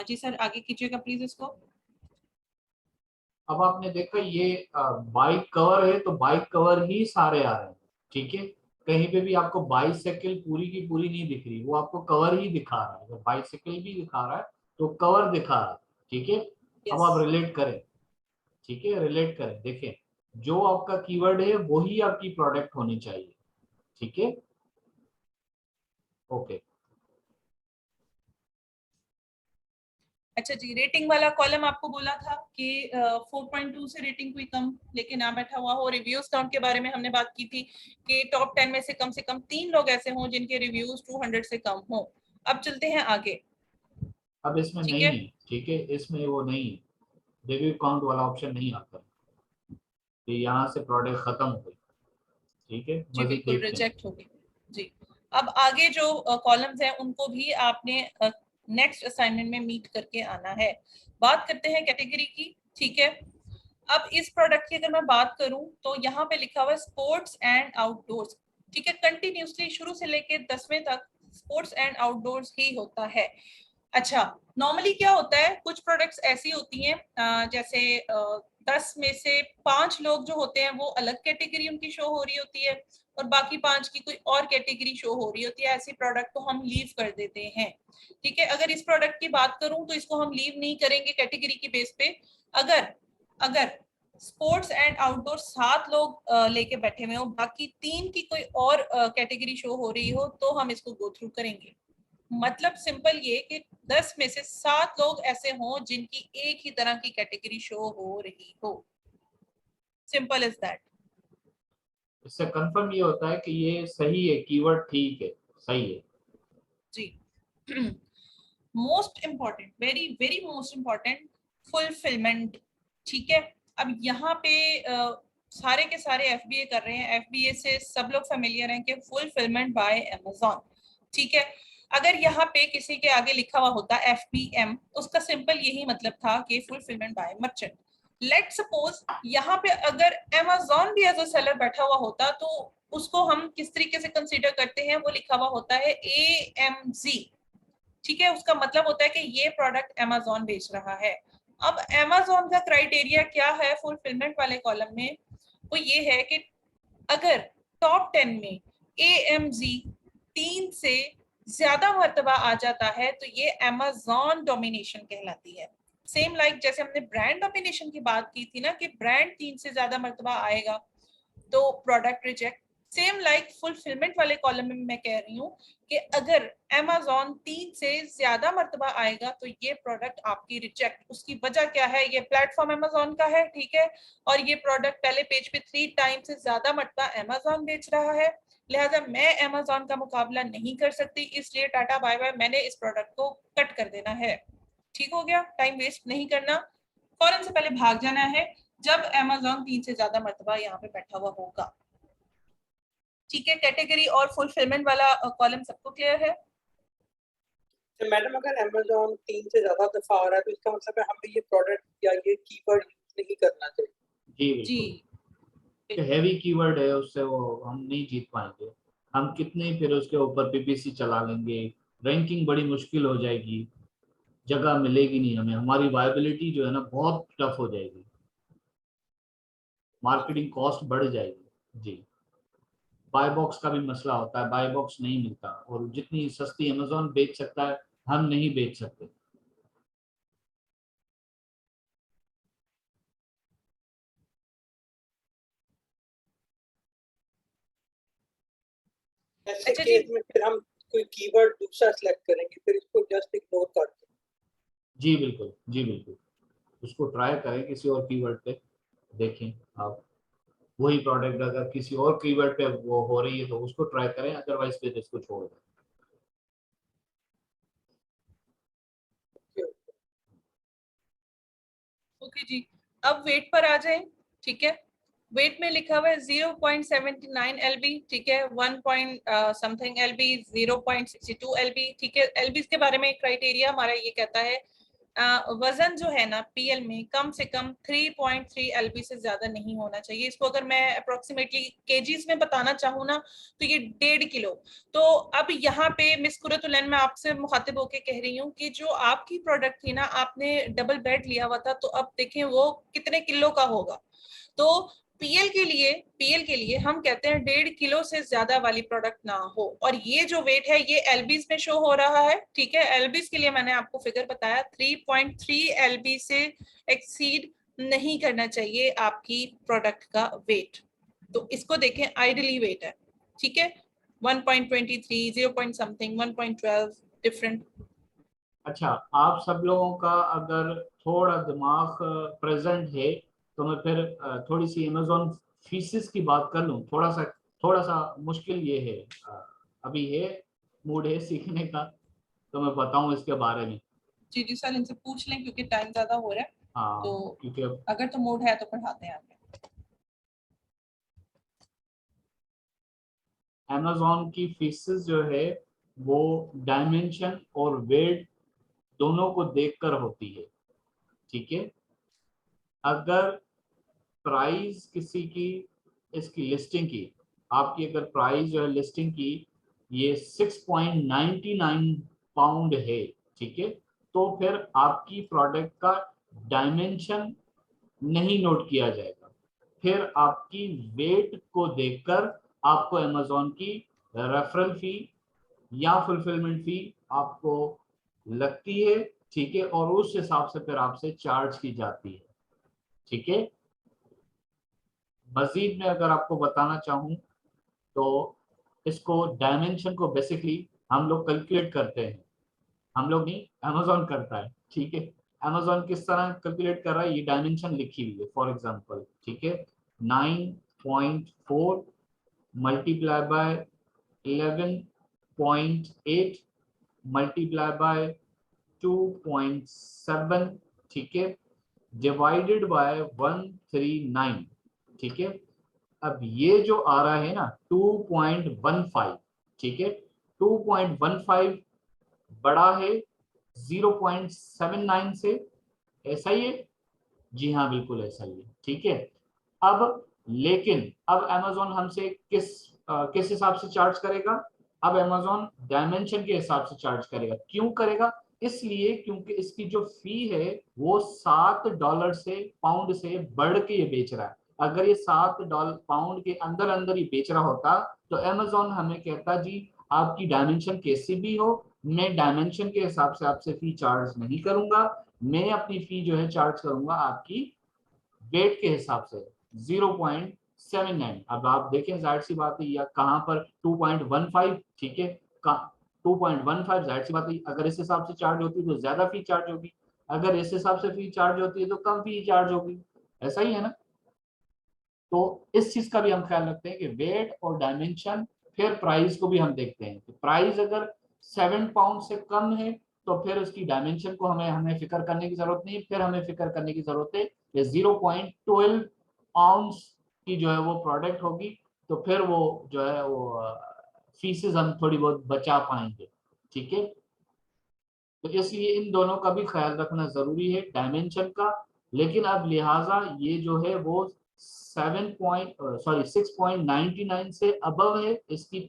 जी सर आगे कीजिएगा प्लीज इसको। अब आपने देखा ये बाइक कवर है, तो बाइक कवर ही सारे आ रहे हैं, ठीक है। कहीं पे भी आपको बाइसाइकिल पूरी की पूरी नहीं दिख रही, वो आपको कवर ही दिखा रहा है। अगर बाइसाइकिल भी दिखा रहा है तो कवर दिखा रहा है, ठीक है। अब आप रिलेट करें, ठीक है, रिलेट करें, देखें जो आपका कीवर्ड है वही आपकी प्रोडक्ट होनी चाहिए, ठीक है। ओके, अच्छा जी, रेटिंग वाला कॉलम आपको बोला था कि 4.2 से रेटिंग कोई कम लेके ना बैठा हुआ हो। रिव्यूज काउंट के बारे में हमने बात की थी कि टॉप 10 में से कम 3 लोग ऐसे हों जिनके रिव्यूज 200 से कम हो। अब चलते हैं आगे। अब इसमें नहीं है, ठीक है, इसमें वो नहीं है, रिव्यू काउंट वाला ऑप्शन नहीं आता, तो यहाँ से प्रोडक्ट खत्म हो गई, ठीक है। जी मजीद बिल्कुल देखते हैं। रिजेक्ट हो गई जी। अब आगे जो कॉलम्स हैं उनको भी आपने नेक्स्ट असाइनमेंट में मीट करके आना है। बात करते हैं कैटेगरी की, ठीक है। अब इस प्रोडक्ट की अगर मैं बात करूं तो यहाँ पे लिखा हुआ है स्पोर्ट्स एंड आउटडोर्स, ठीक है। कंटिन्यूसली शुरू से लेके 10वें तक स्पोर्ट्स एंड आउटडोर्स ही होता है। अच्छा, नॉर्मली क्या होता है, कुछ प्रोडक्ट्स ऐसी होती हैं जैसे 10 में से 5 लोग जो होते हैं वो अलग कैटेगरी उनकी शो हो रही होती है और बाकी 5 की कोई और कैटेगरी शो हो रही होती है। ऐसी प्रोडक्ट को हम लीव कर देते हैं, ठीक है। अगर इस प्रोडक्ट की बात करूं तो इसको हम लीव नहीं करेंगे कैटेगरी की बेस पे। अगर स्पोर्ट्स एंड आउटडोर 7 लोग लेके बैठे हुए हो, बाकी 3 की कोई और कैटेगरी शो हो रही हो, तो हम इसको गो थ्रू करेंगे। मतलब सिंपल ये कि 10 में से 7 लोग ऐसे हों जिनकी एक ही तरह की कैटेगरी शो हो रही हो। Simple is that. इससे कंफर्म ये होता है कि ये सही है, कीवर्ड ठीक है, सही है जी। Most important, very very most important, fulfilment. ठीक है, अब यहाँ पे सारे के सारे एफबीए कर रहे हैं, एफबीए से सब लोग फेमिलियर हैं कि फुलफिलमेंट बाय अमेज़न। ठीक है, अगर यहाँ पे किसी के आगे लिखा हुआ होता FBM, उसका सिंपल यही मतलब था कि fulfilment bye merchant. Let suppose यहाँ पे अगर अमेज़न भी एज अ सेलर बैठा हुआ होता तो उसको हम किस तरीके से कंसीडर करते हैं, वो लिखा हुआ होता है AMZ। ठीक है, उसका मतलब होता है कि ये प्रोडक्ट अमेज़न बेच रहा है। अब अमेज़न का क्राइटेरिया क्या है फुलफिलमेंट वाले कॉलम में, वो ये है कि अगर टॉप 10 में AMZ 3 से ज्यादा मर्तबा आ जाता है तो ये अमेज़न डोमिनेशन कहलाती है। सेम लाइक जैसे हमने ब्रांड डोमिनेशन की बात की थी ना कि ब्रांड 3 से ज्यादा मर्तबा आएगा तो product reject. Same like fulfilment वाले कॉलम में मैं कह रही हूँ कि अगर अमेज़न 3 से ज्यादा मर्तबा आएगा तो ये प्रोडक्ट आपकी रिजेक्ट। उसकी वजह क्या है, ये प्लेटफॉर्म अमेज़न का है, ठीक है, और ये प्रोडक्ट पहले पेज पे 3 टाइम से ज्यादा मर्तबा अमेज़न बेच रहा है, लिहाजा मैं अमेज़न का मुकाबला नहीं कर सकती, इसलिए टाटा बाय बाय, मैंने इस प्रोडक्ट को कट कर देना है। ठीक हो गया, टाइम वेस्ट नहीं करना, फौरन से पहले भाग जाना है जब अमेज़न 3 से ज्यादा मर्तबा यहाँ पे बैठा हुआ होगा। ठीक है, कैटेगरी और फुलफिलमेंट वाला कॉलम सबको क्लियर है? तो मैडम अगर अमेज़न 3 से ज्यादा दफा आ रहा है तो इसका मतलब है हमें ये प्रोडक्ट या ये कीवर्ड यूज नहीं करना चाहिए। जी बिल्कुल। हैवी कीवर्ड है, उससे वो हम नहीं जीत पाएंगे। हम कितने फिर उसके ऊपर पीपीसी चला लेंगे, रैंकिंग बड़ी मुश्किल हो जाएगी, जगह मिलेगी नहीं हमें, हमारी वायबिलिटी जो है ना बहुत टफ हो जाएगी, मार्केटिंग कॉस्ट बढ़ जाएगी। जी, बाय बॉक्स का भी मसला होता है, बाय बॉक्स नहीं मिलता, और जितनी सस्ती अमेज़न बेच सकता है हम नहीं बेच सकते। ऐसे अच्छा केस जी, में फिर हम कोई कीवर्ड दूसरा सिलेक्ट करेंगे, फिर इसको जस्ट इग्नोर कर दें। जी बिल्कुल, जी बिल्कुल, उसको ट्राई करें किसी और कीवर्ड पे, देखें आप वही प्रोडक्ट अगर किसी और कीवर्ड पे वो हो रही है तो उसको ट्राई करें, अदरवाइज फिर इसको छोड़ दें। ओके जी, अब वेट पर आ जाए। ठीक है, वेट में लिखा हुआ है 0.79 LB, ठीक है, 1 समथिंग LB, 0.62 LB। ठीक है, LB के बारे में क्राइटेरिया हमारा ये कहता है वजन जो है ना पीएल में कम से कम 3.3 LB से ज्यादा नहीं होना चाहिए। इसको अगर मैं अप्रोक्सीमेटली केजीज में बताना चाहूँ ना तो ये 1.5 किलो। तो अब यहाँ पे मिस कुरतुलैन मैं आपसे मुखातिब होके कह रही हूँ कि जो आपकी प्रोडक्ट थी ना, आपने डबल बेड लिया हुआ था, तो अब देखें वो कितने किलो का होगा। तो पीएल के लिए हम कहते हैं 1.5 किलो से ज्यादा वाली प्रोडक्ट ना हो। और ये जो वेट है ये एलबीज में शो हो रहा है। ठीक है, एलबीज के लिए मैंने आपको फिगर बताया 3.3 एलबी से एक्सीड नहीं करना चाहिए आपकी प्रोडक्ट का वेट। तो इसको देखें, आइडली वेट है, ठीक है, 1.23, 0 समथिंग, 1.12 डिफरेंट। अच्छा, आप सब लोगों का अगर थोड़ा दिमाग प्रेजेंट है तो मैं फिर थोड़ी सी अमेज़न फीसिस की बात कर लूँ। थोड़ा सा मुश्किल ये है, अभी है मूड है सीखने का, तो मैं बताऊं इसके बारे में। जी जी सर, इनसे पूछ लें क्योंकि टाइम ज्यादा हो रहा है, हाँ, तो क्योंकि अगर तो मूड है तो पढ़ाते हैं आगे। अमेज़न की फीसिस जो है वो डायमेंशन और वेट दोनों को देखकर होती है। ठीक है, अगर प्राइस किसी की, इसकी लिस्टिंग की, आपकी अगर प्राइस जो है लिस्टिंग की ये 6.99 पाउंड है, ठीक है, तो फिर आपकी प्रोडक्ट का डायमेंशन नहीं नोट किया जाएगा। फिर आपकी वेट को देखकर आपको अमेज़न की रेफरल फी या फुलफिलमेंट फी आपको लगती है, ठीक है, और उस हिसाब से फिर आपसे चार्ज की जाती है। ठीक है, मजीद में अगर आपको बताना चाहूँ तो इसको डायमेंशन को बेसिकली हम लोग कैलकुलेट करते हैं, हम लोग नहीं, अमेजोन करता है, ठीक है। अमेजोन किस तरह कैलकुलेट कर रहा है, ये डायमेंशन लिखी हुई है फॉर एग्जांपल, ठीक है। 9.4 मल्टीप्लाई बाय 11.8 मल्टीप्लाई बाय 2.7, ठीक है, डिवाइडेड बाय 139, ठीक है। अब ये जो आ रहा है ना 2.15, ठीक है, 2.15 बड़ा है 0.79 से, ऐसा ही है, जी हाँ बिल्कुल ऐसा ही है, ठीक है। अब लेकिन अब अमेजोन हमसे किस हिसाब से चार्ज करेगा, अब अमेजोन डायमेंशन के हिसाब से चार्ज करेगा। क्यों करेगा, इसलिए क्योंकि इसकी जो फी है वो $7 से पाउंड से बढ़ के ये बेच रहा है। अगर ये $7 पाउंड के अंदर अंदर ही बेच रहा होता तो अमेजोन हमें कहता जी आपकी डायमेंशन कैसी भी हो, मैं डायमेंशन के हिसाब से आपसे फी चार्ज नहीं करूंगा, मैं अपनी फी जो है चार्ज करूंगा आपकी वेट के हिसाब से 0.79। अब आप देखें जाहिर सी बात है या कहां पर 2.15, ठीक है, 2.15 जाहिर सी बात है अगर इस हिसाब से चार्ज होती तो ज्यादा फी चार्ज होगी, अगर इस हिसाब से फी चार्ज होती है तो कम फी चार्ज होगी, ऐसा ही है ना। तो इस चीज का भी हम ख्याल रखते हैं कि वेट और डायमेंशन, फिर प्राइस को भी हम देखते हैं। तो प्राइस अगर 7 पाउंड से कम है तो फिर उसकी डायमेंशन को हमें फिक्र करने की जरूरत नहीं, फिर हमें फिक्र करने की जरूरत है कि 0.12 पाउंड की जो है वो प्रोडक्ट होगी, तो फिर वो जो है वो फीसेस हम थोड़ी बहुत बचा पाएंगे, ठीक है। तो इसलिए इन दोनों का भी ख्याल रखना जरूरी है, डायमेंशन का। लेकिन अब लिहाजा ये जो है वो 6.99 से अबव है इसकी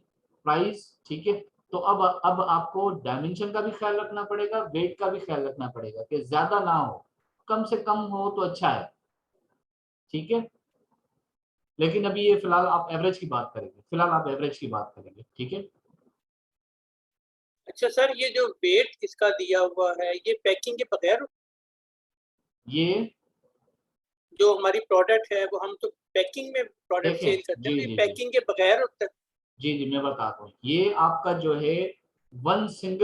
प्राइस, ठीक है। तो अब आपको डायमेंशन का भी ख्याल रखना पड़ेगा, वेट का भी ख्याल रखना पड़ेगा कि ज्यादा ना हो, कम से कम हो तो अच्छा है, ठीक है। लेकिन अभी ये फिलहाल आप एवरेज की बात करेंगे, फिलहाल आप एवरेज की बात करेंगे, ठीक है। अच्छा सर, ये जो वेट इसका दिया हुआ है ये पैकिंग के बगैर, ये जो हमारी प्रोडक्ट है वो हम तो पैकिंग में प्रोडक्ट देखें, सेल करते हैं, जी तो ये जी जी पैकिंग के बगैर होता है। जी जी मैं बताता हूँ, ये आपका जो है वन सिंगल